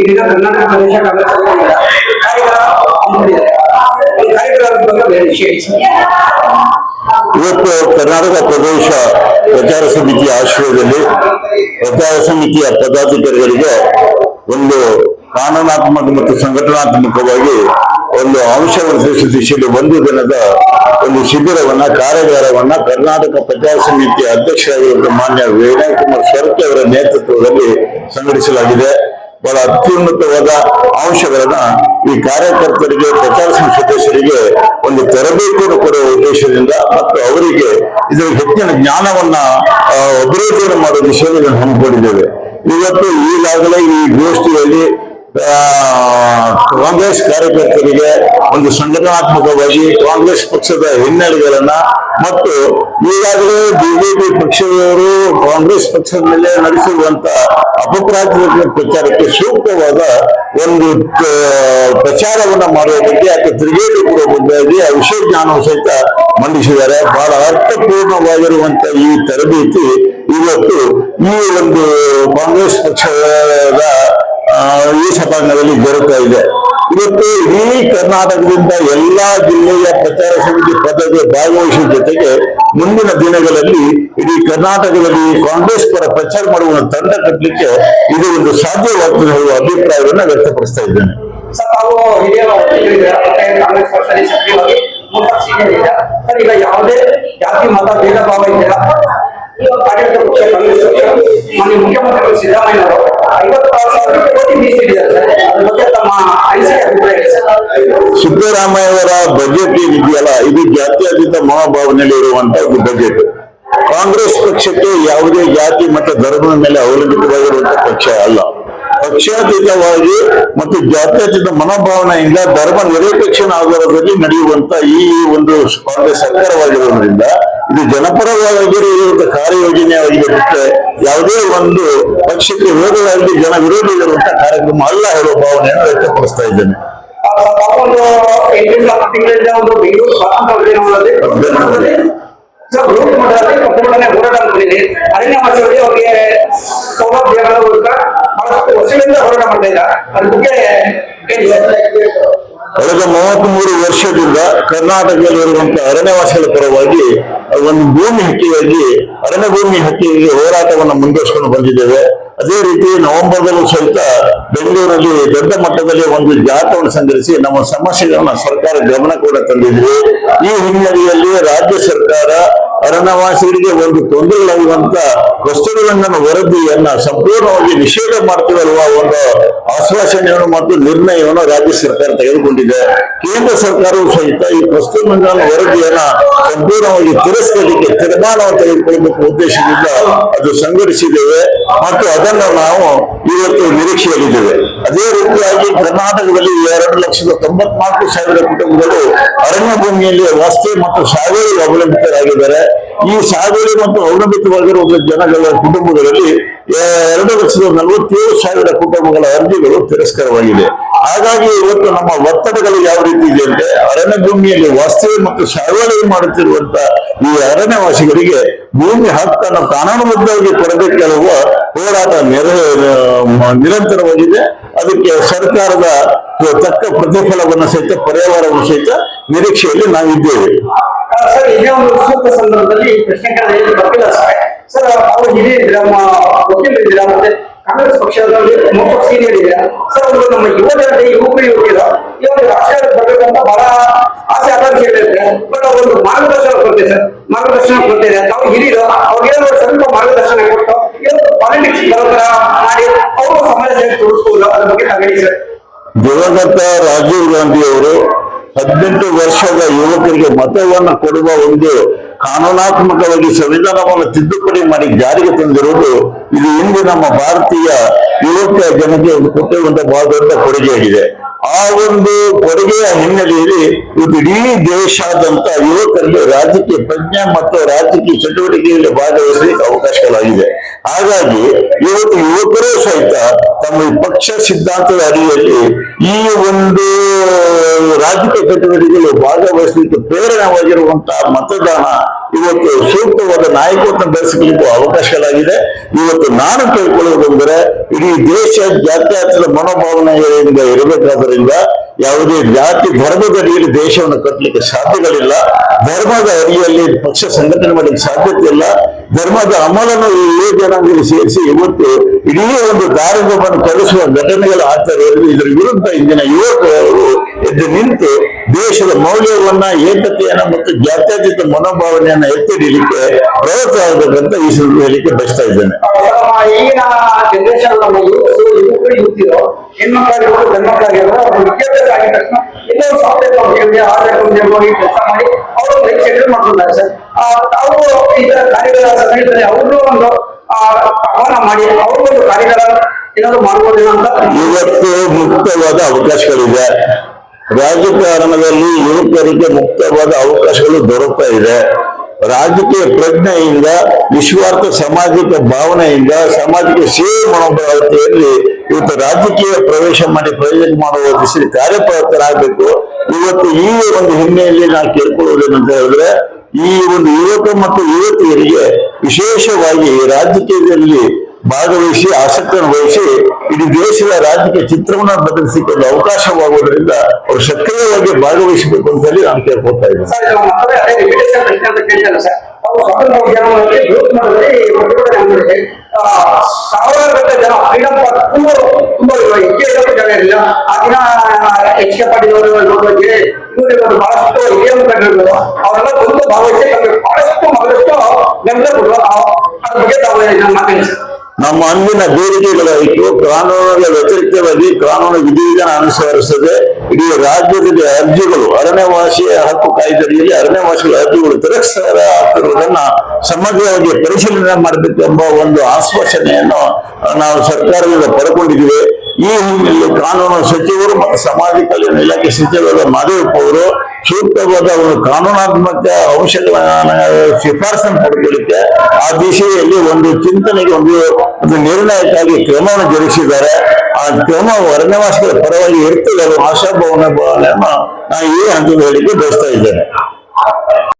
ಇದೀಗ ಕರ್ನಾಟಕ ಪ್ರದೇಶ ಇವತ್ತು ಕರ್ನಾಟಕ ಪ್ರದೇಶ ಪ್ರಚಾರ ಸಮಿತಿಯ ಆಶ್ರಯದಲ್ಲಿ ಪ್ರಚಾರ ಸಮಿತಿಯ ಪದಾಧಿಕಾರಿಗಳಿಗೆ ಒಂದು ಕಾನೂನಾತ್ಮಕ ಮತ್ತು ಸಂಘಟನಾತ್ಮಕವಾಗಿ ಒಂದು ಅಂಶವನ್ನು ತಿಳಿಸುವ ದಿಶೆಯಲ್ಲಿ ಒಂದು ದಿನದ ಒಂದು ಶಿಬಿರವನ್ನ ಕಾರ್ಯಾಗಾರವನ್ನ ಕರ್ನಾಟಕ ಪ್ರಚಾರ ಸಮಿತಿಯ ಅಧ್ಯಕ್ಷರಾಗಿರುವ ಮಾನ್ಯ ವಿನಯ್ ಕುಮಾರ್ ಶರತ್ ಅವರ ನೇತೃತ್ವದಲ್ಲಿ ಸಂಘಟಿಸಲಾಗಿದೆ. ಬಹಳ ಅತ್ಯುನ್ನತವಾದ ಅಂಶಗಳನ್ನ ಈ ಕಾರ್ಯಕರ್ತರಿಗೆ ಪ್ರಚಾರ ಸಮಿತಿ ಸದಸ್ಯರಿಗೆ ಒಂದು ತರಬೇತಿಯನ್ನು ಕೊಡುವ ಉದ್ದೇಶದಿಂದ ಮತ್ತು ಅವರಿಗೆ ಇದರ ಹೆಚ್ಚಿನ ಜ್ಞಾನವನ್ನ ಅಭಿವೃದ್ಧಿಯನ್ನು ಮಾಡುವ ದಿಶೆಯಲ್ಲಿ ನಾವು ಹಮ್ಮಿಕೊಂಡಿದ್ದೇವೆ. ಇವತ್ತು ಈಗಾಗಲೇ ಈ ಗೋಷ್ಠಿಯಲ್ಲಿ ಕಾಂಗ್ರೆಸ್ ಕಾರ್ಯಕರ್ತರಿಗೆ ಒಂದು ಸಂಘಟನಾತ್ಮಕವಾಗಿ ಕಾಂಗ್ರೆಸ್ ಪಕ್ಷದ ಹಿನ್ನೆಲೆಗಳನ್ನ ಮತ್ತು ಈಗಾಗಲೇ ಬಿಜೆಪಿ ಪಕ್ಷದವರು ಕಾಂಗ್ರೆಸ್ ಪಕ್ಷದ ಮೇಲೆ ನಡೆಸಿರುವಂತ ಅಪಪ್ರಾಚಾರ ಪ್ರಚಾರಕ್ಕೆ ಸೂಕ್ತವಾದ ಒಂದು ಪ್ರಚಾರವನ್ನ ಮಾಡುವ ಬಗ್ಗೆ ಅಥವಾ ತಿರುಗೇಟು ಕೊಡುವ ಬಗ್ಗೆ ಆ ವಿಷಯ ಜ್ಞಾನವು ಸಹಿತ ಮಂಡಿಸಿದ್ದಾರೆ. ಬಹಳ ಅರ್ಥಪೂರ್ಣವಾಗಿರುವಂತ ಈ ತರಬೇತಿ ಇವತ್ತು ಈ ಒಂದು ಕಾಂಗ್ರೆಸ್ ಪಕ್ಷದ ಈ ಸಭಾಂಗಣದಲ್ಲಿ ಜರುಗ್ತಾ ಇದೆ. ಇವತ್ತು ಇಡೀ ಕರ್ನಾಟಕದಿಂದ ಎಲ್ಲಾ ಜಿಲ್ಲೆಯ ಪ್ರಚಾರ ಸಮಿತಿ ಪದವಿ ಭಾಗವಹಿಸುವ ಜೊತೆಗೆ ಮುಂದಿನ ದಿನಗಳಲ್ಲಿ ಇಡೀ ಕರ್ನಾಟಕದಲ್ಲಿ ಕಾಂಗ್ರೆಸ್ ಪರ ಪ್ರಚಾರ ಮಾಡುವ ತಂಡ ಕಟ್ಟಲಿಕ್ಕೆ ಇದು ಒಂದು ಸಾಧ್ಯವಾಗ್ತದೆ ಹೇಳುವ ಅಭಿಪ್ರಾಯವನ್ನು ವ್ಯಕ್ತಪಡಿಸ್ತಾ ಇದ್ದೇನೆ. ಈಗ ಯಾವುದೇ ಜಾತಿ ಮತ ಭೇದ ಭಾವ ಇದ್ದೀರಾ ಆಡಳಿತ ಪಕ್ಷ ಕಾಂಗ್ರೆಸ್ ಪಕ್ಷ ಮಾನ್ಯ ಮುಖ್ಯಮಂತ್ರಿಗಳು ಸಿದ್ದರಾಮಯ್ಯವರು 56,000 ಕೋಟಿ ಮೀಸಲಿದ್ದಾರೆ. ಅದ್ರ ಬಗ್ಗೆ ತಮ್ಮ ಅನಿಸಿಕೆ ಅಭಿಪ್ರಾಯ? ಸಿದ್ದರಾಮಯ್ಯ ಅವರ ಬಜೆಟ್ ಏನಿದೆಯಲ್ಲ ಇದು ಜಾತ್ಯತೀತ ಮನೋಭಾವನೆಯಲ್ಲಿ ಇರುವಂತಹ ಒಂದು ಬಜೆಟ್. ಕಾಂಗ್ರೆಸ್ ಪಕ್ಷಕ್ಕೆ ಯಾವುದೇ ಜಾತಿ ಮತ್ತು ಧರ್ಮದ ಮೇಲೆ ಅವಲಂಬಿತವಾಗಿರುವಂತಹ ಪಕ್ಷ ಅಲ್ಲ. ಪಕ್ಷಾತೀತವಾಗಿ ಮತ್ತು ಜಾತ್ಯತೀತ ಮನೋಭಾವನೆಯಿಂದ ಧರ್ಮ ನಿರಪೇಕ್ಷಣ ಆಧಾರದಲ್ಲಿ ನಡೆಯುವಂತ ಈ ಒಂದು ಕಾಂಗ್ರೆಸ್ ಸರ್ಕಾರವಾಗಿರುವುದರಿಂದ ಇದು ಜನಪರವಾಗಿರುವಂತಹ ಕಾರ್ಯಯೋಜನೆಯಾಗಿದೆ ಬಿಟ್ಟರೆ ಯಾವುದೇ ಒಂದು ಪಕ್ಷಕ್ಕೆ ವಿರೋಧವಾಗಿ ಜನ ವಿರೋಧಿ ಇರುವಂತಹ ಕಾರ್ಯಕ್ರಮ ಅಲ್ಲ ಹೇಳುವ ಭಾವನೆಯನ್ನು ವ್ಯಕ್ತಪಡಿಸ್ತಾ ಇದ್ದೇನೆ. ಪ್ರತಿಭಟನೆ ಹೋರಾಟ ಮಾಡಿದೆ. ಅರಣ್ಯ ವಾಸಿಗಳಿಗೆ ಅವರಿಗೆ ಸೌಲಭ್ಯಗಳ ಬಹಳಷ್ಟು ವರ್ಷಗಳಿಂದ ಹೋರಾಟ ಮಾಡ್ತಾ ಇದ್ದಾರೆ. ಅದ್ರ ಬಗ್ಗೆ ಕಳೆದ 33 ವರ್ಷದಿಂದ ಕರ್ನಾಟಕದಲ್ಲಿರುವಂತಹ ಅರಣ್ಯವಾಸಿಗಳ ಪರವಾಗಿ ಒಂದು ಭೂಮಿ ಹಕ್ಕಿಗಾಗಿ ಅರಣ್ಯ ಭೂಮಿ ಹಕ್ಕಿಗೆ ಹೋರಾಟವನ್ನು ಮುಂದುವರಿಸಿಕೊಂಡು ಬಂದಿದ್ದೇವೆ. ಅದೇ ರೀತಿ ನವೆಂಬರ್ದಲ್ಲೂ ಸಹಿತ ಬೆಂಗಳೂರಲ್ಲಿ ದೊಡ್ಡ ಮಟ್ಟದಲ್ಲಿ ಒಂದು ಜಾಥಾವನ್ನು ಸಂಘಟಿಸಿ ನಮ್ಮ ಸಮಸ್ಯೆಗಳನ್ನ ಸರ್ಕಾರ ಗಮನ ಕೂಡ ತಂದಿದ್ವಿ. ಈ ಹಿನ್ನೆಲೆಯಲ್ಲಿ ರಾಜ್ಯ ಸರ್ಕಾರ ಅರಣ್ಯವಾಸಿಗಳಿಗೆ ಒಂದು ತೊಂದರೆಗಳಾಗುವಂತ ವಸ್ತುಗಳನ್ನ ವರದಿಯನ್ನ ಸಂಪೂರ್ಣವಾಗಿ ನಿಷೇಧ ಮಾಡ್ತೀವಲ್ವ ಒಂದು ಆಶ್ವಾಸನೆಯನ್ನು ಮತ್ತು ನಿರ್ಣಯವನ್ನು ರಾಜ್ಯ ಸರ್ಕಾರ ತೆಗೆದುಕೊಂಡಿದೆ. ಕೇಂದ್ರ ಸರ್ಕಾರವು ಸಹಿತ ಈ ವಸ್ತುಗಳ ವರದಿಯನ್ನ ಸಂಪೂರ್ಣವಾಗಿ ತಿರಸ್ಕರಿಸಲಿಕ್ಕೆ ತೀರ್ಮಾನವನ್ನು ತೆಗೆದುಕೊಳ್ಳಬೇಕು ಉದ್ದೇಶದಿಂದ ಅದು ಸಂಘಟಿಸಿದ್ದೇವೆ ಮತ್ತು ಅದನ್ನು ನಾವು ಇವತ್ತು ನಿರೀಕ್ಷೆಯಲ್ಲಿದ್ದೇವೆ. ಅದೇ ರೀತಿಯಾಗಿ ಕರ್ನಾಟಕದಲ್ಲಿ 2,94,000 ಕುಟುಂಬಗಳು ಅರಣ್ಯ ಭೂಮಿಯಲ್ಲಿ ವಾಸ್ತವ್ಯ ಮತ್ತು ಸಾಗುವಳಿಗೆ ಅವಲಂಬಿತರಾಗಿದ್ದಾರೆ. ಈ ಸಾಗುವಳಿ ಮತ್ತು ಅವಲಂಬಿತವಾಗಿರುವ ಜನಗಳ ಕುಟುಂಬಗಳಲ್ಲಿ 2,47,000 ಕುಟುಂಬಗಳ ಅರ್ಜಿಗಳು ತಿರಸ್ಕಾರವಾಗಿದೆ. ಹಾಗಾಗಿ ಇವತ್ತು ನಮ್ಮ ಒತ್ತಡಗಳು ಯಾವ ರೀತಿ ಇದೆ ಅಂದ್ರೆ ಅರಣ್ಯ ಭೂಮಿಯಲ್ಲಿ ವಾಸ್ತವ್ಯ ಮತ್ತು ಸಾಗುವಳಿ ಮಾಡುತ್ತಿರುವಂತ ಈ ಅರಣ್ಯವಾಸಿಗಳಿಗೆ ಭೂಮಿ ಹಕ್ಕನ್ನು ಕಾನೂನುಬದ್ಧವಾಗಿ ಕೊಡಬೇಕೆನ್ನುವ ಹೋರಾಟ ನಿರಂತರವಾಗಿದೆ. ಅದಕ್ಕೆ ಸರ್ಕಾರದ ತಕ್ಕ ಪ್ರತಿಫಲವನ್ನು ಸಹಿತ ಪರಿಹಾರವನ್ನು ಸಹಿತ ನಿರೀಕ್ಷೆಯಲ್ಲಿ ನಾವಿದ್ದೇವೆ. ಸರ್, ಇದೇ ಒಂದು ಸೂಕ್ತ ಸಂದರ್ಭದಲ್ಲಿ ಪ್ರಶ್ನೆ ಕೇಳಿಲ್ಲ ಸರ್. ಅವರು ಹಿರಿಯ ವಕೀಲರಿದ್ದೀರಾ ಮತ್ತೆ ಕಾಂಗ್ರೆಸ್ ಪಕ್ಷದಲ್ಲಿ ಮೂರು ಸೀನಿಯರ್ ಇದೆ ಸರ್. ಒಂದು ನಮ್ಮ ಯುವಕರು ಈ ಒಂದು ರಾಜಕಾರಣಕ್ಕೆ ಬರ್ಬೇಕಂತ ಬಹಳ ಆಸೆ ಆಕಾಂಕ್ಷೆಗಳಿದೆ. ಬಟ್ ಒಂದು ಮಾರ್ಗದರ್ಶನ ಕೊಡ್ತೇವೆ ಸರ್, ಮಾರ್ಗದರ್ಶನ ಕೊಡ್ತೇವೆ. ತಾವು ಹಿರಿಯರು ಅವ್ರಿಗೇನೋ ಸ್ವಲ್ಪ ಮಾರ್ಗದರ್ಶನ ಕೊಟ್ಟು ಇವತ್ತು ಪಾಲಿಟಿಕ್ಸ್ ಬರೋತರ ಮಾಡಿ ಅವರು ಸಮಾಜ ಸೇವೆ ತೋರಿಸ್ಬೋದು. ಅದ್ರ ಬಗ್ಗೆ ಹೇಳಿ ಸರ್. ದಿವಂಗತ ರಾಜೀವ್ ಗಾಂಧಿ ಅವರು 18 ವರ್ಷದ ಯುವಕರಿಗೆ ಮತವನ್ನು ಕೊಡುವ ಒಂದು ಕಾನೂನಾತ್ಮಕವಾಗಿ ಸಂವಿಧಾನವನ್ನು ತಿದ್ದುಪಡಿ ಮಾಡಿ ಜಾರಿಗೆ ತಂದಿರುವುದು ಇದು ಇಂದು ನಮ್ಮ ಭಾರತೀಯ ಯುವಕ ಜನತೆ ಕೊಟ್ಟಿರುವಂತಹ ಬಹಳ ದೊಡ್ಡ ಕೊಡುಗೆಯಾಗಿದೆ. ಆ ಒಂದು ಕೊಡುಗೆಯ ಹಿನ್ನೆಲೆಯಲ್ಲಿ ಇವತ್ತು ಇಡೀ ದೇಶಾದ್ಯಂತ ಯುವಕರಿಗೆ ರಾಜಕೀಯ ಪ್ರಜ್ಞೆ ಮತ್ತು ರಾಜಕೀಯ ಚಟುವಟಿಕೆಯಲ್ಲಿ ಭಾಗವಹಿಸಲಿಕ್ಕೆ ಅವಕಾಶಗಳಾಗಿದೆ. ಹಾಗಾಗಿ ಇವತ್ತು ಯುವಕರು ಸಹಿತ ತಮ್ಮ ಈ ಪಕ್ಷ ಸಿದ್ಧಾಂತದ ಅಡಿಯಲ್ಲಿ ಈ ಒಂದು ರಾಜಕೀಯ ಚಟುವಟಿಕೆಯಲ್ಲಿ ಭಾಗವಹಿಸಲಿಕ್ಕೆ ಪ್ರೇರಣವಾಗಿರುವಂತಹ ಮತದಾನ ಇವತ್ತು ಸೂಕ್ತವಾದ ನಾಯಕತ್ವ ಬೆಳೆಸಲಿಕ್ಕೂ ಅವಕಾಶಗಳಾಗಿದೆ. ಇವತ್ತು ನಾನು ಕೇಳ್ಕೊಳ್ಳುವುದೆಂದರೆ ಇಡೀ ದೇಶ ಜಾತ್ಯತೀತ ಮನೋಭಾವನೆಗಳಿಂದ ಇರಬೇಕಾದ್ರಿಂದ ಯಾವುದೇ ಜಾತಿ ಧರ್ಮದ ಅಡಿಯಲ್ಲಿ ದೇಶವನ್ನು ಕಟ್ಟಲಿಕ್ಕೆ ಸಾಧ್ಯಗಳಿಲ್ಲ. ಧರ್ಮದ ಅಡಿಯಲ್ಲಿ ಪಕ್ಷ ಸಂಘಟನೆ ಮಾಡಲಿಕ್ಕೆ ಸಾಧ್ಯತೆ ಇಲ್ಲ. ಧರ್ಮದ ಅಮಲನ್ನು ಈ ಯುವ ಜನಾಂಗದಲ್ಲಿ ಸೇರಿಸಿ ಇವತ್ತು ಇಡೀ ಒಂದು ದಾರಿದ್ರ್ಯವನ್ನು ಕಲಿಸುವ ಘಟನೆಗಳು ಆಗ್ತಾ ಇರೋದು. ಇದರ ವಿರುದ್ಧ ಇಂದಿನ ಯುವಕರು ಎದ್ದು ನಿಂತು ದೇಶದ ಮೌಲ್ಯವನ್ನ, ಏಕತೆಯನ್ನ ಮತ್ತು ಜಾತ್ಯತೀತ ಮನೋಭಾವನೆಯನ್ನ ಎತ್ತಿ ಹಿಡಿಯಲಿಕ್ಕೆ ಪ್ರಯತ್ನ ಆಗಬೇಕಂತ ಈ ಸಂದರ್ಭ ಹೇಳಿಕೆ ಬಯಸ್ತಾ ಇದ್ದೇನೆ. ಈಗಿನ ಜನರೇಷನ್ ನಮ್ಮ ಯುವಕರು ಯುವತಿಯರು ಹೆಣ್ಮಕ್ಳಾಗಿರ್ಬೋದು ಗಂಡ್ಮಕ್ಳಾಗಿರ್ಬೋದು ಅವ್ರ ವಿದ್ಯಾಭ್ಯಾಸ ಆಗಿದ ತಕ್ಷಣ ಎಲ್ಲೋ ಸಾಫ್ಟ್ವೇರ್ ಕಂಪ್ನಿಗಳಿಗೆ ಹಾರ್ಡ್ವೇರ್ ಕಂಪ್ನಿಗಳಿಗೆ ಹೋಗಿ ಕೆಲಸ ಮಾಡಿ ಅವರು ಲೈಫ್ ಸೆಟಲ್ ಮಾಡ್ಕೊಂತಾರೆ ಸರ್. ಅವರು ಇದರ ಕಾರ್ಯಗಳ ಸಮಯದಲ್ಲಿ ಅವ್ರನ್ನೂ ಒಂದು ಆಹ್ವಾನ ಮಾಡಿ ಅವರು ಒಂದು ಕಾರ್ಯಗಳ ಏನಾದ್ರು ಮಾಡ್ಬೋದೇನೋ ಅಂತ. ಇವತ್ತು ಮುಕ್ತವಾದ ಅವಕಾಶಗಳಿದೆ. ರಾಜಕಾರಣದಲ್ಲಿ ಯುವಕರಿಗೆ ಮುಕ್ತವಾದ ಅವಕಾಶಗಳು ದೊರಕ್ತಾ ಇದೆ. ರಾಜಕೀಯ ಪ್ರಜ್ಞೆಯಿಂದ, ನಿಸ್ವಾರ್ಥ ಸಾಮಾಜಿಕ ಭಾವನೆಯಿಂದ, ಸಾಮಾಜಿಕ ಸೇವೆ ಮನೋಭಾವತೆಯಲ್ಲಿ ಇವತ್ತು ರಾಜಕೀಯ ಪ್ರವೇಶ ಮಾಡಿ ಪ್ರಯೋಜನ ಮಾಡುವ ದಿಶೆಯಲ್ಲಿ ಕಾರ್ಯಪ್ರವೃತ್ತರಾಗಬೇಕು. ಇವತ್ತು ಈ ಒಂದು ಹಿನ್ನೆಲೆಯಲ್ಲಿ ನಾವು ಕೇಳ್ಕೊಳ್ಳುವುದೇನಂತ ಹೇಳಿದ್ರೆ, ಈ ಒಂದು ಯುವಕ ಮತ್ತು ಯುವತಿಯರಿಗೆ ವಿಶೇಷವಾಗಿ ರಾಜಕೀಯದಲ್ಲಿ ಭಾಗವಹಿಸಿ ಆಸಕ್ತಿಯನ್ನು ವಹಿಸಿ ಇಡೀ ದೇಶದ ರಾಜಕೀಯ ಚಿತ್ರವನ್ನು ಬದಲಿಸಲಿಕ್ಕೆ ಒಂದು ಅವಕಾಶವಾಗುವುದರಿಂದ ಅವರು ಸಕ್ರಿಯವಾಗಿ ಭಾಗವಹಿಸಬೇಕು ಅಂತ ಹೇಳಿ ನಾನು ಕೇಳ್ಕೊಳ್ತಾ ಇದ್ದೀನಿ. ಸರ್, ಇದು ಮತ್ತೊಮ್ಮೆ ಅದೇ ರಿಪಿಟೇಷನ್ ಪ್ರಶ್ನೆ ಅಂತ ಕೇಳ್ತಾರೆ ಸರ್. ಅವರು ಸ್ವಾತಂತ್ರ್ಯ ಉದ್ಯಾನವನದಲ್ಲಿ ಬೃಹತ್ ಪ್ರತಿಭಟನೆ ಮಾಡಿದ್ರೆ ಸಾವಿರಾರು ಗಟ್ಟಲೆ ಜನ ಫ್ರೀಡಮ್ ಪಾರ್ಕ್ ತುಂಬಾ ಹೆಚ್ಚು ಜನ ಇರಲಿಲ್ಲ. ಆ ದಿನ ಎಚ್ ಕೆ ಪಾಟೀಲ್ ನೋಡುವಂತೆ ಇವರು ಬಹಳಷ್ಟು ಹಿರಿಯ ಮುಖಂಡರು ಅವರೆಲ್ಲ ಬಂದು ಭಾಗವಹಿಸಿ ತಮಗೆ ಬಹಳಷ್ಟು ಮಗದಷ್ಟು ಬೆಂಬಲ ಕೊಡುವ ಅದ್ರ ಬಗ್ಗೆ ತಾವು ಮಾತಾಡಿ ಸರ್. ನಮ್ಮ ಅಂದಿನ ಬೇಡಿಕೆಗಳಾಯಿತು. ಕಾನೂನುಗಳ ವ್ಯತಿರಿಕ್ತವಾಗಿ ಕಾನೂನು ವಿಧಿವಿಧಾನ ಅನುಸರಿಸದೆ ಇಡೀ ರಾಜ್ಯದಲ್ಲಿ ಅರ್ಜಿಗಳು, ಅರಣ್ಯವಾಸಿಯ ಹಕ್ಕು ಕಾಯ್ದೆಯಲ್ಲಿ ಅರಣ್ಯವಾಸಿಗಳ ಅರ್ಜಿಗಳು ತಿರಸ್ಕಾರ ಆಗ್ತಿರುವುದನ್ನ ಸಮಗ್ರವಾಗಿ ಪರಿಶೀಲನೆ ಮಾಡಬೇಕೆಂಬ ಒಂದು ಆಶ್ವಾಸನೆಯನ್ನು ನಾವು ಸರ್ಕಾರದಿಂದ ಪಡ್ಕೊಂಡಿದ್ದೀವಿ. ಈ ಹಿನ್ನೆಲೆಯಲ್ಲಿ ಕಾನೂನು ಸಚಿವರು ಮತ್ತು ಸಮಾಜ ಕಲ್ಯಾಣ ಇಲಾಖೆ ಸಚಿವರಾದ ಮಾದೇವಪ್ಪ ಅವರು ಸೂಕ್ತವಾದ ಒಂದು ಕಾನೂನಾತ್ಮಕ ಅಂಶಗಳನ್ನ ಶಿಫಾರಸನ್ನು ಪಡ್ಕೊಳ್ಳಿಕ್ಕೆ ಆ ದಿಶೆಯಲ್ಲಿ ಒಂದು ಚಿಂತನೆಗೆ ಒಂದು ನಿರ್ಣಯಕ್ಕಾಗಿ ಕ್ರಮವನ್ನು ಜರುಗಿಸಿದ್ದಾರೆ. ಆ ಕ್ರಮ ಅರಣ್ಯವಾಸಿಗಳ ಪರವಾಗಿ ಇರ್ತದೆ. ಆಶಾಭಾವನೆಯನ್ನು ನಾನು ಈ ಹಂತದ ಹೇಳಿಕೆ ಬಯಸ್ತಾ ಇದ್ದೇನೆ.